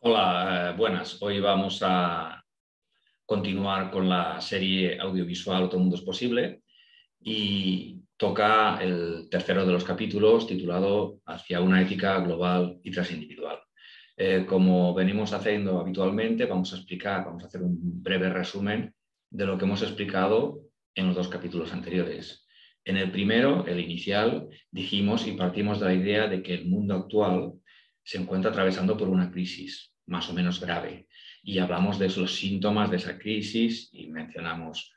Hola, buenas. Hoy vamos a continuar con la serie audiovisual Todo Mundo es Posible y toca el tercero de los capítulos titulado Hacia una ética global y transindividual. Como venimos haciendo habitualmente, vamos a hacer un breve resumen de lo que hemos explicado en los dos capítulos anteriores. En el primero, el inicial, dijimos y partimos de la idea de que el mundo actual se encuentra atravesando por una crisis más o menos grave y hablamos de los síntomas de esa crisis y mencionamos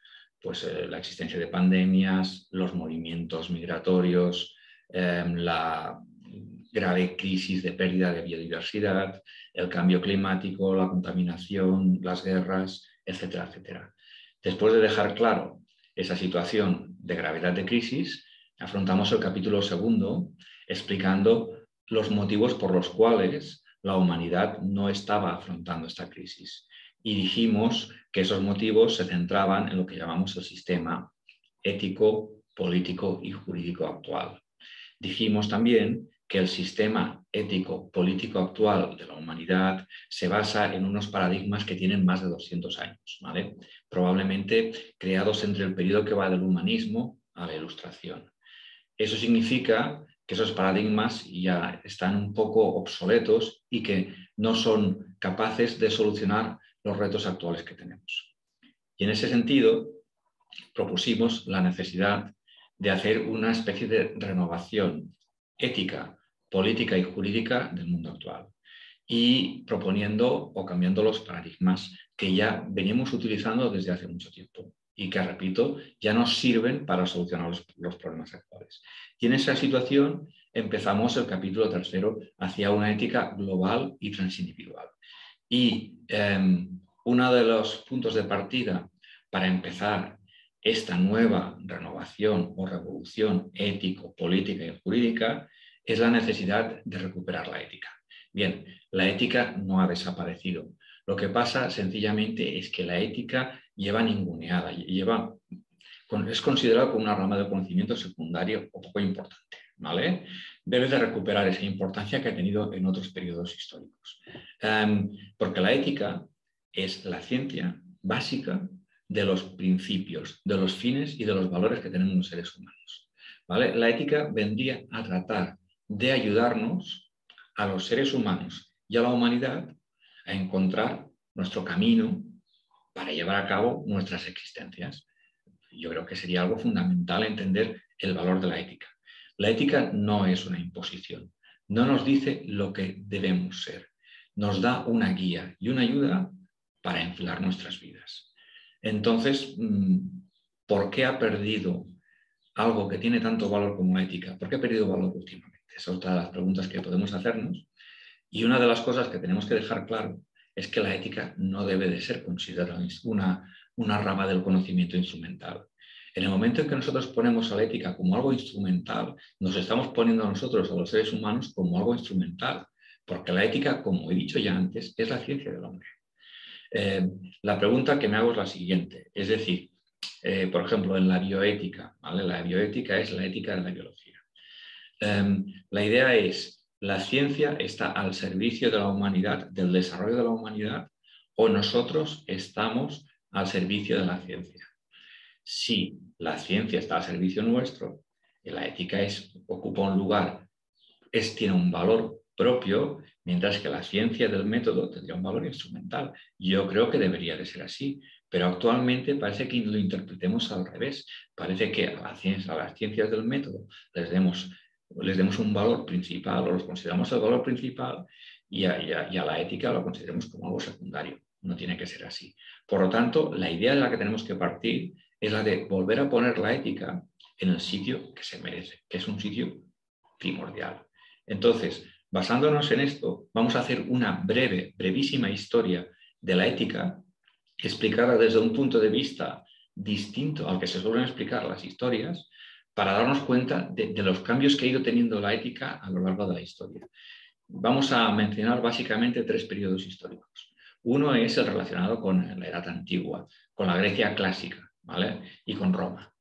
la existencia de pandemias, los movimientos migratorios, la grave crisis de pérdida de biodiversidad, el cambio climático, la contaminación, las guerras, etcétera, etcétera. Después de dejar claro esa situación de gravedad de crisis, afrontamos el capítulo segundo explicando los motivos por los cuales la humanidad no estaba afrontando esta crisis. Y dijimos que esos motivos se centraban en lo que llamamos el sistema ético, político y jurídico actual. Dijimos también que el sistema ético político actual de la humanidad se basa en unos paradigmas que tienen más de 200 años, ¿vale? Probablemente creados entre el periodo que va del humanismo a la Ilustración. Eso significa que esos paradigmas ya están un poco obsoletos y que no son capaces de solucionar los retos actuales que tenemos. Y en ese sentido, propusimos la necesidad de hacer una especie de renovación ética, política y jurídica del mundo actual y proponiendo o cambiando los paradigmas que ya venimos utilizando desde hace mucho tiempo y que, repito, ya nos sirven para solucionar los problemas actuales. Y en esa situación empezamos el capítulo tercero hacia una ética global y transindividual. Y uno de los puntos de partida para empezar esta nueva renovación o revolución ético, política y jurídica es la necesidad de recuperar la ética. Bien, la ética no ha desaparecido. Lo que pasa sencillamente es que la ética lleva ninguneada, es considerado como una rama de conocimiento secundario o poco importante, ¿vale? Debe de recuperar esa importancia que ha tenido en otros periodos históricos. Porque la ética es la ciencia básica de los principios, de los fines y de los valores que tenemos los seres humanos, ¿vale? La ética vendría a tratar de ayudarnos a los seres humanos y a la humanidad a encontrar nuestro camino para llevar a cabo nuestras existencias. Yo creo que sería algo fundamental entender el valor de la ética. La ética no es una imposición, no nos dice lo que debemos ser, nos da una guía y una ayuda para enfilar nuestras vidas. Entonces, ¿por qué ha perdido algo que tiene tanto valor como la ética? ¿Por qué ha perdido valor últimamente? Esa es otra de las preguntas que podemos hacernos. Y una de las cosas que tenemos que dejar claro es que la ética no debe de ser considerada una rama del conocimiento instrumental. En el momento en que nosotros ponemos a la ética como algo instrumental, nos estamos poniendo a nosotros, a los seres humanos, como algo instrumental, porque la ética, como he dicho ya antes, es la ciencia del hombre. La pregunta que me hago es la siguiente, es decir, por ejemplo, en la bioética, ¿vale? La bioética es la ética de la biología. La idea es, ¿la ciencia está al servicio de la humanidad, del desarrollo de la humanidad, o nosotros estamos al servicio de la ciencia? Si la ciencia está al servicio nuestro, la ética ocupa un lugar, tiene un valor propio, mientras que la ciencia del método tendría un valor instrumental. Yo creo que debería de ser así, pero actualmente parece que lo interpretemos al revés. Parece que a las ciencias del método les demos un valor principal o los consideramos el valor principal y a la ética lo consideremos como algo secundario. No tiene que ser así. Por lo tanto, la idea de la que tenemos que partir es la de volver a poner la ética en el sitio que se merece, que es un sitio primordial. Entonces, basándonos en esto, vamos a hacer una brevísima historia de la ética explicada desde un punto de vista distinto al que se suelen explicar las historias, para darnos cuenta de los cambios que ha ido teniendo la ética a lo largo de la historia. Vamos a mencionar básicamente tres periodos históricos. Uno es el relacionado con la Edad Antigua, con la Grecia clásica, ¿vale? Y con Roma.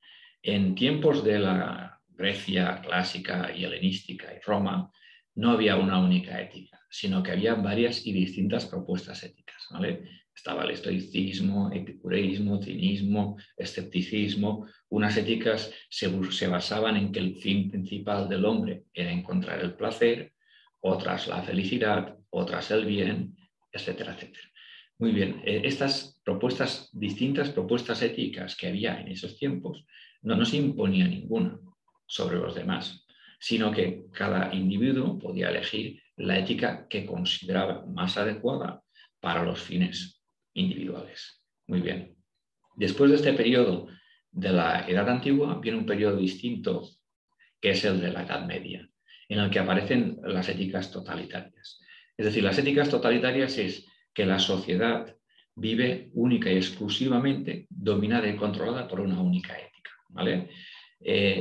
En tiempos de la Grecia clásica y helenística y Roma, no había una única ética, sino que había varias y distintas propuestas éticas, ¿vale? Estaba el estoicismo, epicureísmo, cinismo, escepticismo. Unas éticas se basaban en que el fin principal del hombre era encontrar el placer, otras la felicidad, otras el bien, etcétera, etcétera. Muy bien, estas distintas propuestas éticas que había en esos tiempos, no se imponía ninguna sobre los demás, sino que cada individuo podía elegir la ética que consideraba más adecuada para los fines individuales. Muy bien. Después de este periodo de la Edad Antigua viene un periodo distinto, que es el de la Edad Media, en el que aparecen las éticas totalitarias. Es decir, las éticas totalitarias es que la sociedad vive única y exclusivamente dominada y controlada por una única ética, ¿vale?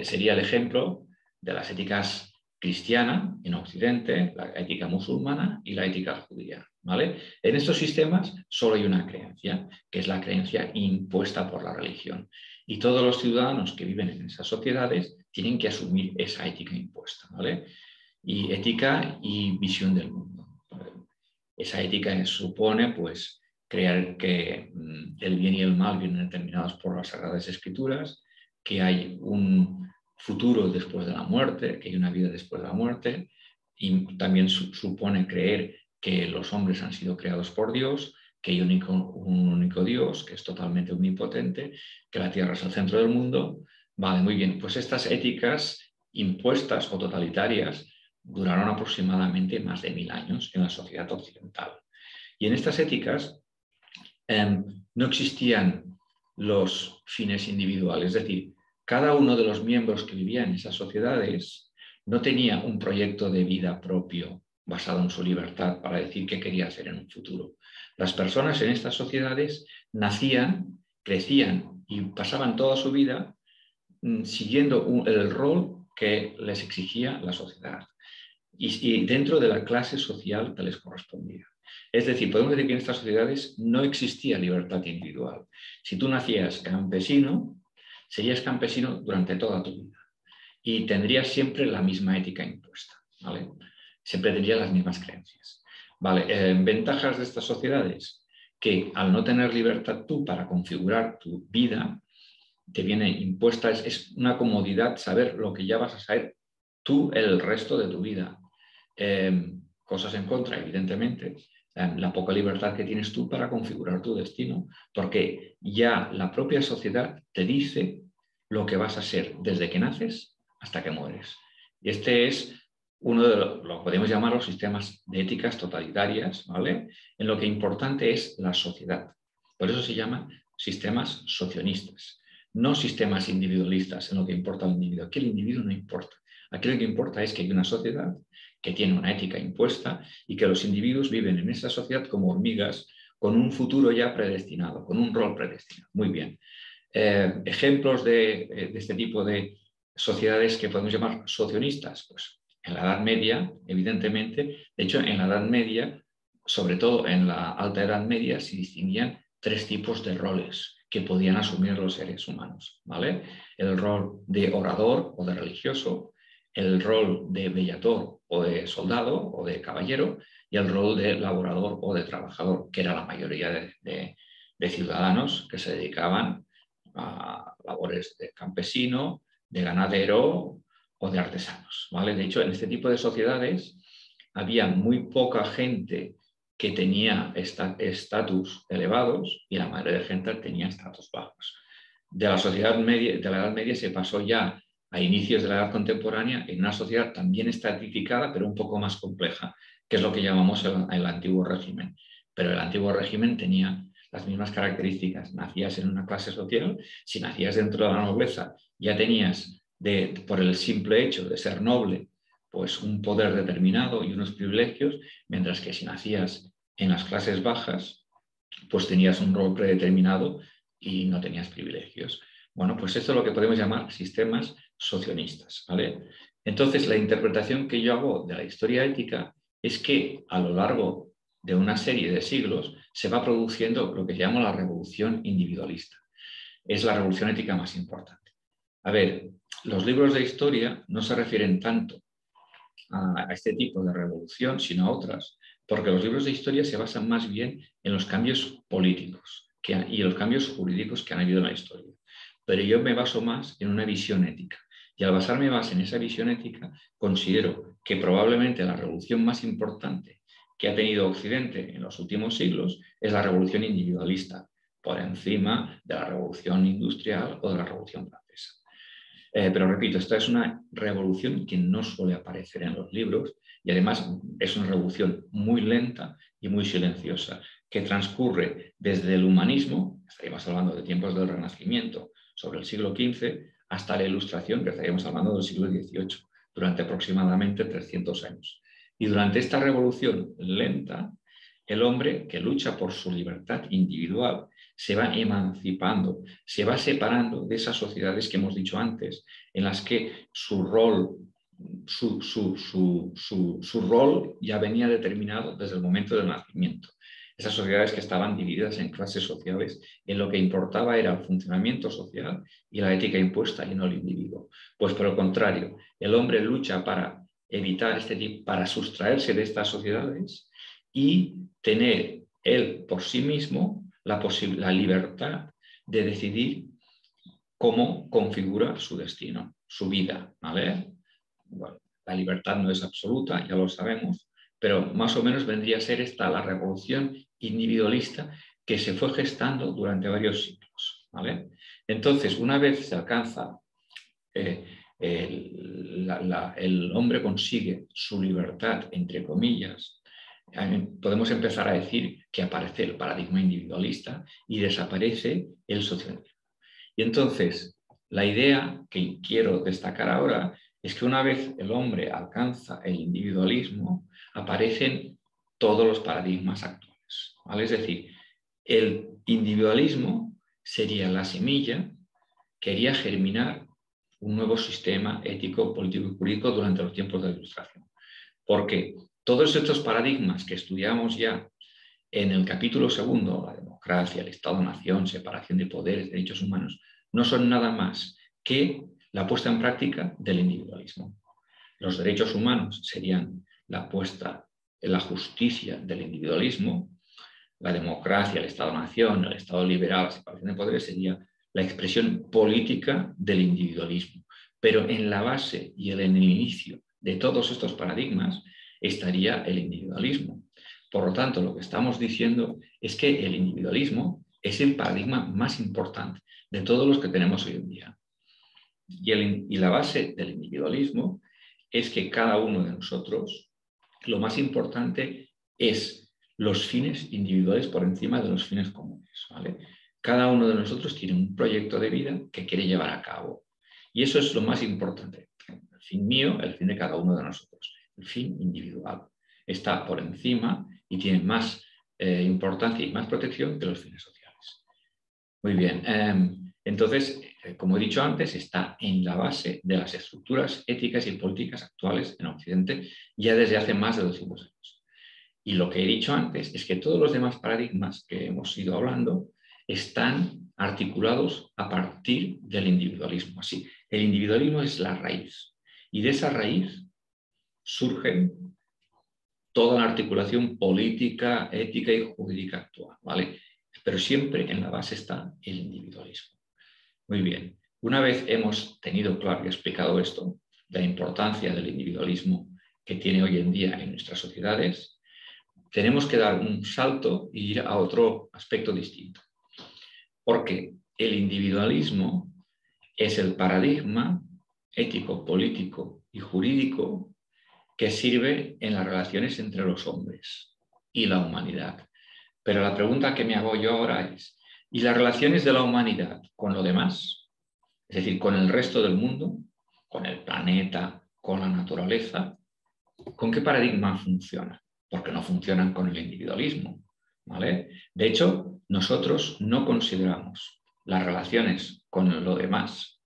Sería el ejemplo de las éticas cristiana en Occidente, la ética musulmana y la ética judía, ¿vale? En estos sistemas solo hay una creencia, que es la creencia impuesta por la religión. Y todos los ciudadanos que viven en esas sociedades tienen que asumir esa ética impuesta, ¿vale? Y ética y visión del mundo. Esa ética supone, pues, creer que el bien y el mal vienen determinados por las Sagradas Escrituras, que hay un futuro después de la muerte, que hay una vida después de la muerte, y también supone creer que los hombres han sido creados por Dios, que hay un único Dios, que es totalmente omnipotente, que la Tierra es el centro del mundo. Vale, muy bien, pues estas éticas impuestas o totalitarias duraron aproximadamente más de 1000 años en la sociedad occidental. Y en estas éticas no existían los fines individuales, es decir, cada uno de los miembros que vivían en esas sociedades no tenía un proyecto de vida propio basado en su libertad para decir qué quería hacer en un futuro. Las personas en estas sociedades nacían, crecían y pasaban toda su vida siguiendo el rol que les exigía la sociedad y dentro de la clase social que les correspondía. Es decir, podemos decir que en estas sociedades no existía libertad individual. Si tú nacías campesino, serías campesino durante toda tu vida y tendrías siempre la misma ética impuesta, ¿vale? Siempre tendrías las mismas creencias. Vale, ventajas de estas sociedades, que al no tener libertad tú para configurar tu vida, te viene impuesta, es una comodidad saber lo que ya vas a saber tú el resto de tu vida. Cosas en contra, evidentemente, la poca libertad que tienes tú para configurar tu destino, porque ya la propia sociedad te dice lo que vas a ser desde que naces hasta que mueres. Y este es uno de lo que podemos llamar los sistemas de éticas totalitarias, ¿vale? En lo que importante es la sociedad. Por eso se llaman sistemas socionistas, no sistemas individualistas en lo que importa al individuo. Aquí el individuo no importa. Aquí lo que importa es que hay una sociedad que tiene una ética impuesta y que los individuos viven en esa sociedad como hormigas con un futuro ya predestinado, con un rol predestinado. Muy bien. Ejemplos de este tipo de sociedades que podemos llamar socionistas, pues en la Edad Media, evidentemente, de hecho en la Edad Media, sobre todo en la Alta Edad Media, se distinguían 3 tipos de roles que podían asumir los seres humanos, ¿vale? El rol de orador o de religioso, el rol de bellator o de soldado o de caballero y el rol de laborador o de trabajador, que era la mayoría de ciudadanos que se dedicaban a labores de campesino, de ganadero o de artesanos, ¿vale? De hecho, en este tipo de sociedades había muy poca gente que tenía estatus elevados y la mayoría de gente tenía estatus bajos. De la sociedad media, de la Edad Media se pasó ya a inicios de la Edad Contemporánea en una sociedad también estratificada, pero un poco más compleja, que es lo que llamamos el antiguo régimen. Pero el antiguo régimen tenía las mismas características. Nacías en una clase social, si nacías dentro de la nobleza, ya tenías, por el simple hecho de ser noble, pues un poder determinado y unos privilegios, mientras que si nacías en las clases bajas, pues tenías un rol predeterminado y no tenías privilegios. Bueno, pues esto es lo que podemos llamar sistemas socionistas, ¿vale? Entonces, la interpretación que yo hago de la historia ética es que a lo largo de una serie de siglos se va produciendo lo que se llama la revolución individualista. Es la revolución ética más importante. A ver, los libros de historia no se refieren tanto a este tipo de revolución, sino a otras, porque los libros de historia se basan más bien en los cambios políticos y los cambios jurídicos que han habido en la historia. Pero yo me baso más en una visión ética. Y al basarme más en esa visión ética, considero que probablemente la revolución más importante que ha tenido Occidente en los últimos siglos es la revolución individualista, por encima de la revolución industrial o de la revolución francesa. Pero repito, esta es una revolución que no suele aparecer en los libros y además es una revolución muy lenta y muy silenciosa, que transcurre desde el humanismo, estaríamos hablando de tiempos del Renacimiento, sobre el siglo XV, hasta la Ilustración, que estaríamos hablando del siglo XVIII, durante aproximadamente 300 años. Y durante esta revolución lenta, el hombre que lucha por su libertad individual se va emancipando, se va separando de esas sociedades que hemos dicho antes, en las que su rol ya venía determinado desde el momento del nacimiento. Esas sociedades que estaban divididas en clases sociales, en lo que importaba era el funcionamiento social y la ética impuesta y no el individuo. Pues por el contrario, el hombre lucha para evitar para sustraerse de estas sociedades y tener él por sí mismo la libertad de decidir cómo configura su destino, su vida, ¿vale? Bueno, la libertad no es absoluta, ya lo sabemos, pero más o menos vendría a ser esta la revolución individualista que se fue gestando durante varios siglos, ¿vale? Entonces, una vez se alcanza, el hombre consigue su libertad, entre comillas, podemos empezar a decir que aparece el paradigma individualista y desaparece el socialismo. Y entonces, la idea que quiero destacar ahora es que una vez el hombre alcanza el individualismo, aparecen todos los paradigmas actuales, ¿vale? Es decir, el individualismo sería la semilla que haría germinar un nuevo sistema ético, político y jurídico durante los tiempos de la Ilustración. Porque todos estos paradigmas que estudiamos ya en el capítulo segundo, la democracia, el Estado-nación, separación de poderes, derechos humanos, no son nada más que la puesta en práctica del individualismo. Los derechos humanos serían la puesta en la justicia del individualismo, la democracia, el Estado-nación, el Estado liberal, la separación de poderes sería la expresión política del individualismo. Pero en la base y en el inicio de todos estos paradigmas estaría el individualismo. Por lo tanto, lo que estamos diciendo es que el individualismo es el paradigma más importante de todos los que tenemos hoy en día. Y la base del individualismo es que cada uno de nosotros, lo más importante es los fines individuales por encima de los fines comunes, ¿vale? Cada uno de nosotros tiene un proyecto de vida que quiere llevar a cabo. Y eso es lo más importante. El fin mío, el fin de cada uno de nosotros. El fin individual está por encima y tiene más importancia y más protección que los fines sociales. Muy bien. Entonces, como he dicho antes, está en la base de las estructuras éticas y políticas actuales en Occidente ya desde hace más de 200 años. Y lo que he dicho antes es que todos los demás paradigmas que hemos ido hablando están articulados a partir del individualismo. Así, el individualismo es la raíz. Y de esa raíz surge toda la articulación política, ética y jurídica actual, ¿vale? Pero siempre en la base está el individualismo. Muy bien. Una vez hemos tenido claro y explicado esto, la importancia del individualismo que tiene hoy en día en nuestras sociedades, tenemos que dar un salto e ir a otro aspecto distinto. Porque el individualismo es el paradigma ético, político y jurídico que sirve en las relaciones entre los hombres y la humanidad. Pero la pregunta que me hago yo ahora es, ¿y las relaciones de la humanidad con lo demás? Es decir, con el resto del mundo, con el planeta, con la naturaleza, ¿con qué paradigma funcionan? Porque no funcionan con el individualismo, ¿vale? De hecho, nosotros no consideramos las relaciones con lo demás,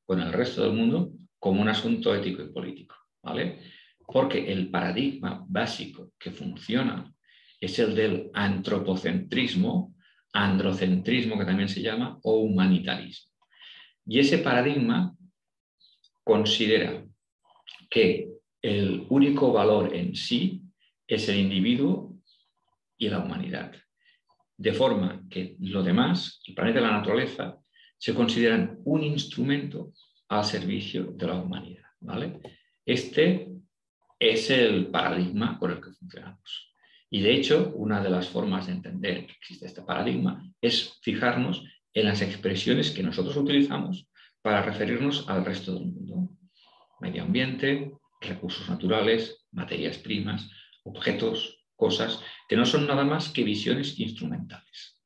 con el resto del mundo, como un asunto ético y político, ¿vale? Porque el paradigma básico que funciona es el del antropocentrismo, androcentrismo que también se llama, o humanitarismo. Y ese paradigma considera que el único valor en sí es el individuo y la humanidad. De forma que lo demás, el planeta y la naturaleza, se consideran un instrumento al servicio de la humanidad, ¿vale? Este es el paradigma por el que funcionamos. Y de hecho, una de las formas de entender que existe este paradigma es fijarnos en las expresiones que nosotros utilizamos para referirnos al resto del mundo. Medio ambiente, recursos naturales, materias primas, objetos, cosas, que no son nada más que visiones instrumentales.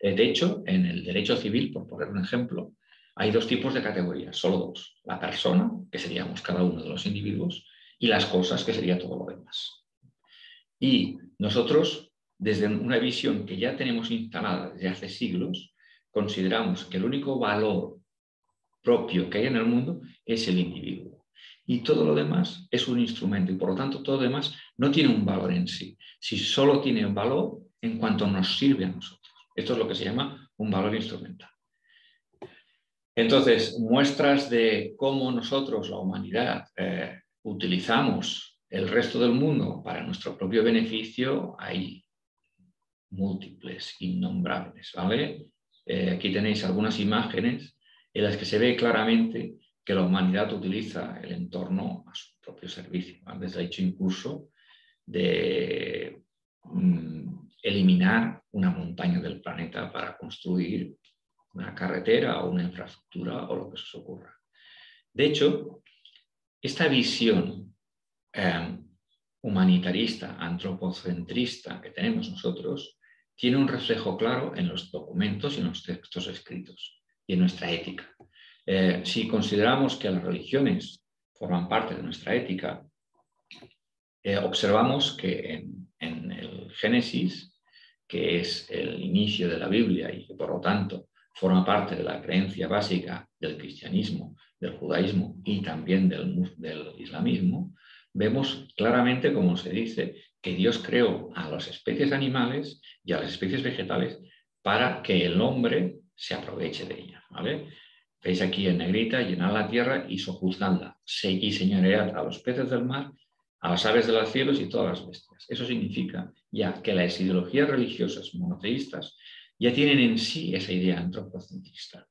De hecho, en el derecho civil, por poner un ejemplo, hay dos tipos de categorías, solo dos. La persona, que seríamos cada uno de los individuos, y las cosas, que sería todo lo demás. Y nosotros, desde una visión que ya tenemos instalada desde hace siglos, consideramos que el único valor propio que hay en el mundo es el individuo. Y todo lo demás es un instrumento y por lo tanto todo lo demás no tiene un valor en sí. Si solo tiene un valor en cuanto nos sirve a nosotros. Esto es lo que se llama un valor instrumental. Entonces, muestras de cómo nosotros, la humanidad, utilizamos el resto del mundo para nuestro propio beneficio hay múltiples, innombrables, ¿vale? Aquí tenéis algunas imágenes en las que se ve claramente que la humanidad utiliza el entorno a su propio servicio, ¿vale? Desde el hecho incluso de eliminar una montaña del planeta para construir una carretera o una infraestructura o lo que se os ocurra. De hecho, esta visión humanitarista, antropocentrista que tenemos nosotros, tiene un reflejo claro en los documentos y en los textos escritos y en nuestra ética. Si consideramos que las religiones forman parte de nuestra ética, observamos que en el Génesis, que es el inicio de la Biblia y que por lo tanto forma parte de la creencia básica del cristianismo, del judaísmo y también del islamismo, vemos claramente, como se dice, que Dios creó a las especies animales y a las especies vegetales para que el hombre se aproveche de ellas, ¿vale? Veis aquí en negrita, llenad la tierra y sojuzgadla, y señoread a los peces del mar, a las aves de los cielos y todas las bestias. Eso significa ya que las ideologías religiosas monoteístas ya tienen en sí esa idea antropocentrista.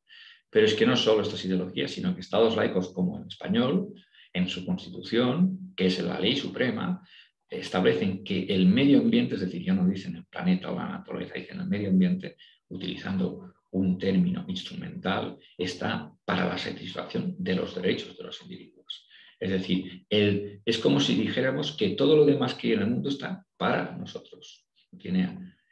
Pero es que no solo estas ideologías, sino que estados laicos como el español, en su constitución, que es la ley suprema, establecen que el medio ambiente, es decir, ya no dicen el planeta o la naturaleza, dicen el medio ambiente, utilizando un término instrumental, está para la satisfacción de los derechos de los individuos. Es decir, es como si dijéramos que todo lo demás que hay en el mundo está para nosotros.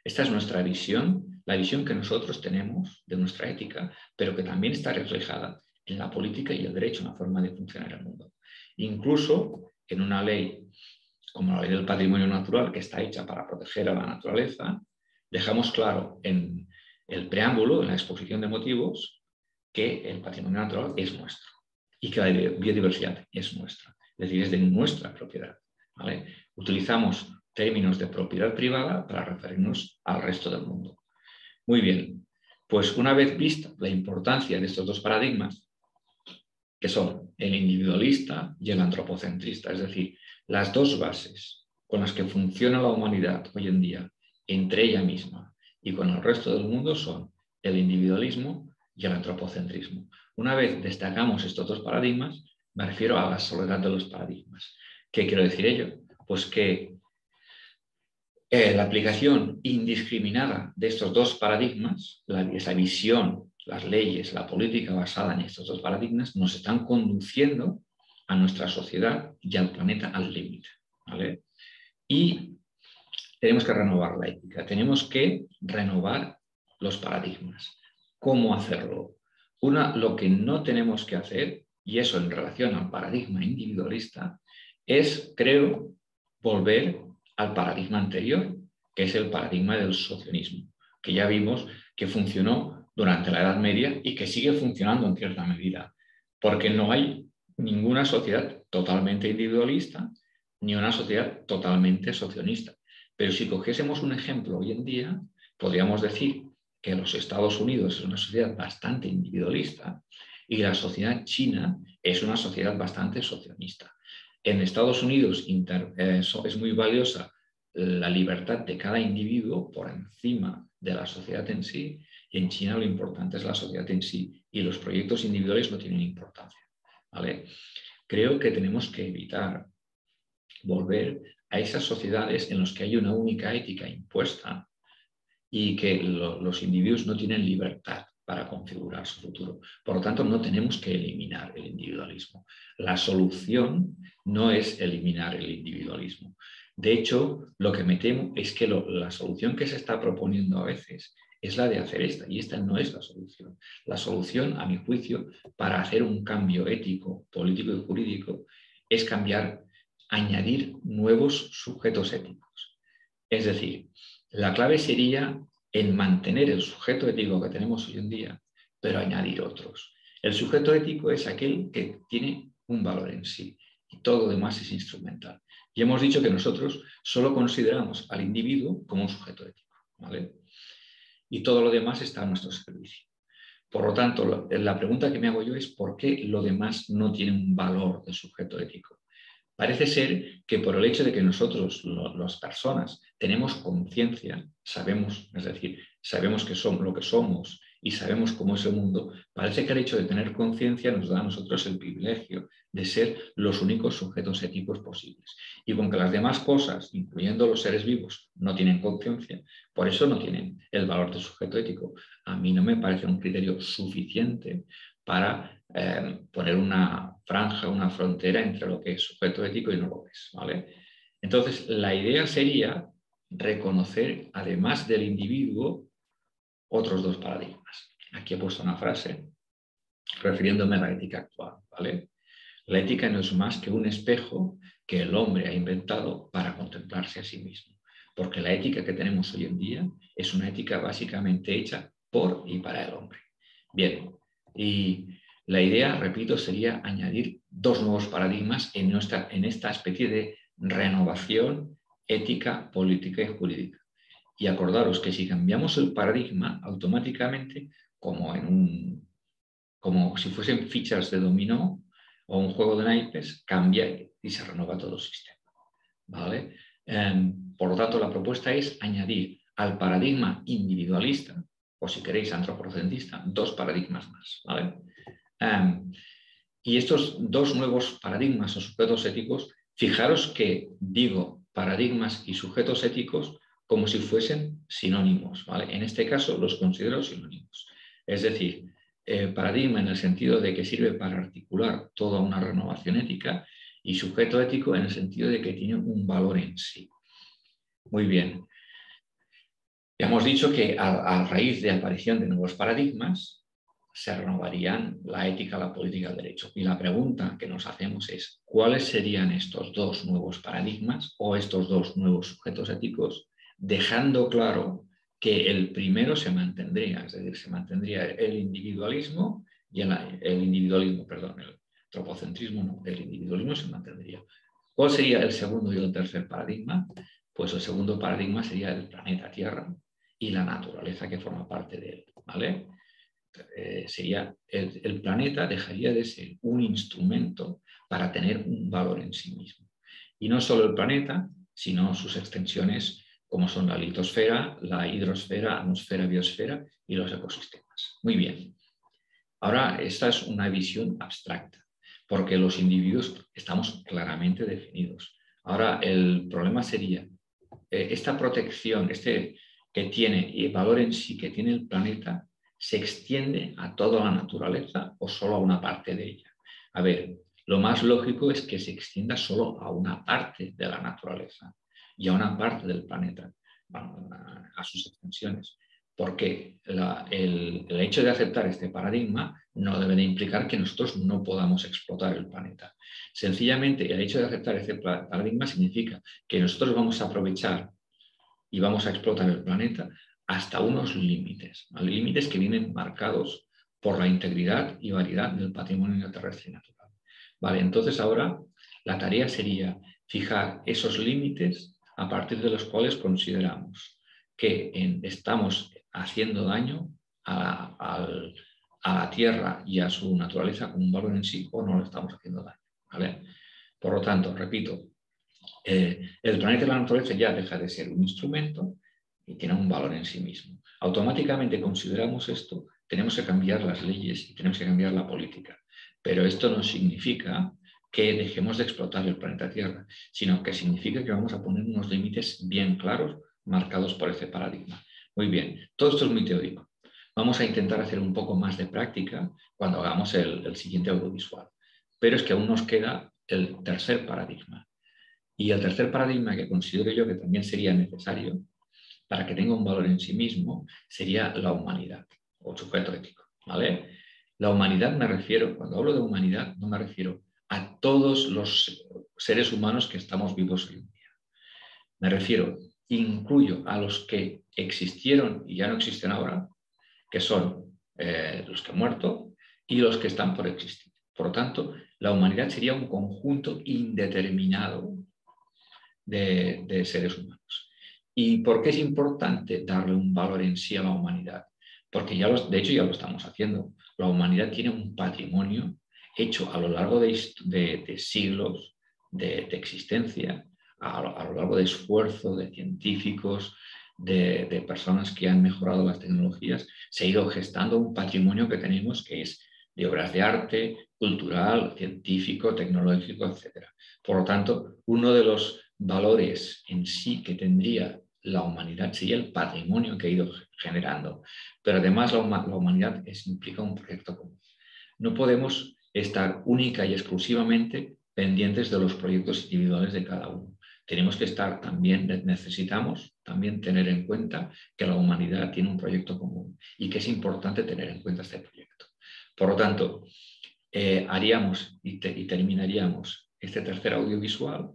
Esta es nuestra visión, la visión que nosotros tenemos de nuestra ética, pero que también está reflejada en la política y el derecho, en la forma de funcionar el mundo. Incluso en una ley como la ley del patrimonio natural, que está hecha para proteger a la naturaleza, dejamos claro en el preámbulo, en la exposición de motivos, que el patrimonio natural es nuestro y que la biodiversidad es nuestra, es decir, es de nuestra propiedad, ¿vale? Utilizamos términos de propiedad privada para referirnos al resto del mundo. Muy bien, pues una vez vista la importancia de estos dos paradigmas, que son el individualista y el antropocentrista, es decir, las dos bases con las que funciona la humanidad hoy en día, entre ella misma y con el resto del mundo, son el individualismo y el antropocentrismo. Una vez destacamos estos dos paradigmas, me refiero a la soledad de los paradigmas. ¿Qué quiero decir ello? Pues que la aplicación indiscriminada de estos dos paradigmas, esa visión, las leyes, la política basada en estos dos paradigmas, nos están conduciendo a nuestra sociedad y al planeta al límite, ¿vale? Y tenemos que renovar la ética, tenemos que renovar los paradigmas. ¿Cómo hacerlo? Lo que no tenemos que hacer, y eso en relación al paradigma individualista, es, creo, volver al paradigma anterior, que es el paradigma del socialismo, que ya vimos que funcionó durante la Edad Media y que sigue funcionando en cierta medida, porque no hay ninguna sociedad totalmente individualista ni una sociedad totalmente socialista. Pero si cogiésemos un ejemplo hoy en día, podríamos decir que los Estados Unidos es una sociedad bastante individualista y la sociedad china es una sociedad bastante socialista. En Estados Unidos es muy valiosa la libertad de cada individuo por encima de la sociedad en sí, y en China lo importante es la sociedad en sí, y los proyectos individuales no tienen importancia, ¿vale? Creo que tenemos que evitar volver a esas sociedades en las que hay una única ética impuesta y que los individuos no tienen libertad para configurar su futuro. Por lo tanto, no tenemos que eliminar el individualismo. La solución no es eliminar el individualismo. De hecho, lo que me temo es que la solución que se está proponiendo a veces es la de hacer esta, y esta no es la solución. La solución, a mi juicio, para hacer un cambio ético, político y jurídico, es añadir nuevos sujetos éticos. Es decir, la clave sería en mantener el sujeto ético que tenemos hoy en día, pero añadir otros. El sujeto ético es aquel que tiene un valor en sí y todo lo demás es instrumental. Y hemos dicho que nosotros solo consideramos al individuo como un sujeto ético, ¿vale? Y todo lo demás está a nuestro servicio. Por lo tanto, la pregunta que me hago yo es ¿por qué lo demás no tiene un valor de sujeto ético? Parece ser que por el hecho de que nosotros, las personas, tenemos conciencia, sabemos, es decir, sabemos que somos lo que somos y sabemos cómo es el mundo, parece que el hecho de tener conciencia nos da a nosotros el privilegio de ser los únicos sujetos éticos posibles. Y con que las demás cosas, incluyendo los seres vivos, no tienen conciencia, por eso no tienen el valor de sujeto ético. A mí no me parece un criterio suficiente para poner una franja, una frontera entre lo que es sujeto ético y no lo es, ¿vale? Entonces, la idea sería reconocer, además del individuo, otros dos paradigmas. Aquí he puesto una frase refiriéndome a la ética actual, ¿vale? La ética no es más que un espejo que el hombre ha inventado para contemplarse a sí mismo, porque la ética que tenemos hoy en día es una ética básicamente hecha por y para el hombre. Bien, y la idea, repito, sería añadir dos nuevos paradigmas en esta especie de renovación ética, política y jurídica. Y acordaros que si cambiamos el paradigma, automáticamente, como si fuesen fichas de dominó o un juego de naipes, cambia y se renueva todo el sistema, ¿vale? Por lo tanto, la propuesta es añadir al paradigma individualista, o si queréis antropocentista, dos paradigmas más, ¿vale? Y estos dos nuevos paradigmas o sujetos éticos, fijaros que digo paradigmas y sujetos éticos como si fuesen sinónimos, ¿vale? En este caso los considero sinónimos. Es decir, paradigma en el sentido de que sirve para articular toda una renovación ética y sujeto ético en el sentido de que tiene un valor en sí. Muy bien. Ya hemos dicho que a raíz de aparición de nuevos paradigmas se renovarían la ética, la política, el derecho. Y la pregunta que nos hacemos es, ¿cuáles serían estos dos nuevos paradigmas o estos dos nuevos sujetos éticos? Dejando claro que el primero se mantendría, es decir, se mantendría el individualismo y el antropocentrismo no, el individualismo se mantendría. ¿Cuál sería el segundo y el tercer paradigma? Pues el segundo paradigma sería el planeta Tierra y la naturaleza que forma parte de él, ¿vale? Sería el planeta dejaría de ser un instrumento para tener un valor en sí mismo. Y no solo el planeta, sino sus extensiones como son la litosfera, la hidrosfera, atmósfera, biosfera y los ecosistemas. Muy bien. Ahora, esta es una visión abstracta, porque los individuos estamos claramente definidos. Ahora, el problema sería esta protección, que tiene y el valor en sí que tiene el planeta, ¿se extiende a toda la naturaleza o solo a una parte de ella? A ver, lo más lógico es que se extienda solo a una parte de la naturaleza y a una parte del planeta, a sus extensiones. Porque el hecho de aceptar este paradigma no debe de implicar que nosotros no podamos explotar el planeta. Sencillamente, el hecho de aceptar este paradigma significa que nosotros vamos a aprovechar y vamos a explotar el planeta hasta unos límites, ¿vale? Límites que vienen marcados por la integridad y variedad del patrimonio terrestre y natural. Vale, entonces ahora la tarea sería fijar esos límites a partir de los cuales consideramos que estamos haciendo daño a la Tierra y a su naturaleza como un valor en sí o no lo estamos haciendo daño, ¿vale? Por lo tanto, repito, el planeta y la naturaleza ya deja de ser un instrumento y tiene un valor en sí mismo. Automáticamente consideramos esto, tenemos que cambiar las leyes y tenemos que cambiar la política. Pero esto no significa que dejemos de explotar el planeta Tierra, sino que significa que vamos a poner unos límites bien claros, marcados por ese paradigma. Muy bien, todo esto es muy teórico. Vamos a intentar hacer un poco más de práctica cuando hagamos el siguiente audiovisual. Pero es que aún nos queda el tercer paradigma. Y el tercer paradigma que considero yo que también sería necesario para que tenga un valor en sí mismo sería la humanidad o el sujeto ético, ¿vale? La humanidad me refiero, cuando hablo de humanidad, no me refiero a todos los seres humanos que estamos vivos hoy en día. Me refiero, incluyo a los que existieron y ya no existen ahora, que son los que han muerto y los que están por existir. Por lo tanto, la humanidad sería un conjunto indeterminado de seres humanos. ¿Y por qué es importante darle un valor en sí a la humanidad? Porque de hecho ya lo estamos haciendo. La humanidad tiene un patrimonio hecho a lo largo de siglos de existencia, a lo largo de esfuerzo de científicos, de personas que han mejorado las tecnologías. Se ha ido gestando un patrimonio que tenemos que es de obras de arte, cultural, científico, tecnológico, etc. Por lo tanto, uno de los valores en sí que tendría la humanidad sería el patrimonio que ha ido generando. Pero además la humanidad implica un proyecto común. No podemos estar única y exclusivamente pendientes de los proyectos individuales de cada uno. Tenemos que estar también, necesitamos también tener en cuenta que la humanidad tiene un proyecto común y que es importante tener en cuenta este proyecto. Por lo tanto, haríamos y terminaríamos este tercer audiovisual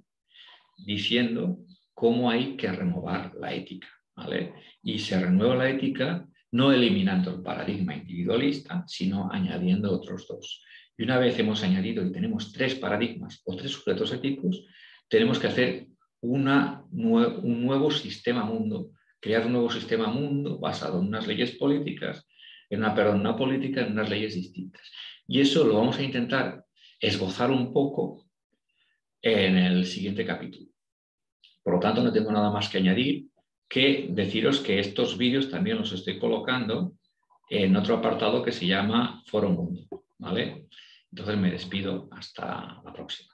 diciendo cómo hay que renovar la ética, ¿vale? Y se renueva la ética no eliminando el paradigma individualista, sino añadiendo otros dos. Y una vez hemos añadido y tenemos tres paradigmas o tres sujetos éticos, tenemos que hacer un nuevo sistema mundo, crear un nuevo sistema mundo basado en unas leyes políticas, en una política, en unas leyes distintas. Y eso lo vamos a intentar esbozar un poco en el siguiente capítulo. Por lo tanto, no tengo nada más que añadir que deciros que estos vídeos también los estoy colocando en otro apartado que se llama Foro Mundo, ¿vale? Entonces me despido hasta la próxima.